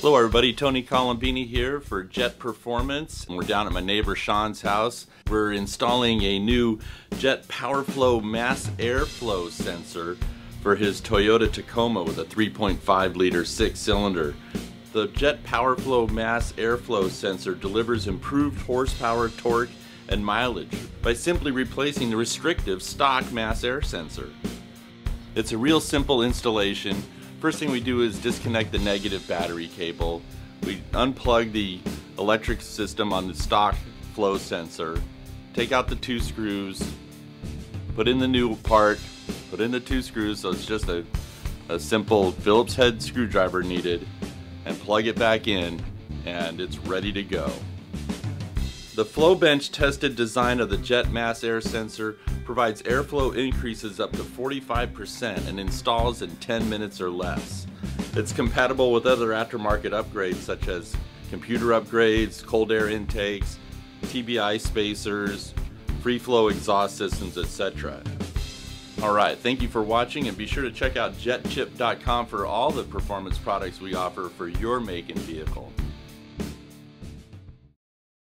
Hello everybody, Tony Colombini here for Jet Performance. We're down at my neighbor Sean's house. We're installing a new Jet PowerFlow mass airflow sensor for his Toyota Tacoma with a 3.5 liter 6-cylinder. The Jet PowerFlow mass airflow sensor delivers improved horsepower, torque, and mileage by simply replacing the restrictive stock mass air sensor. It's a real simple installation. First thing we do is disconnect the negative battery cable. We unplug the electric system on the stock flow sensor, take out the 2 screws, put in the new part, put in the 2 screws, so it's just a simple Phillips head screwdriver needed, and plug it back in, and it's ready to go. The flow bench tested design of the Jet mass air sensor provides airflow increases up to 45% and installs in 10 minutes or less. It's compatible with other aftermarket upgrades such as computer upgrades, cold air intakes, TBI spacers, free flow exhaust systems, etc. Alright, thank you for watching, and be sure to check out jetchip.com for all the performance products we offer for your make and vehicle.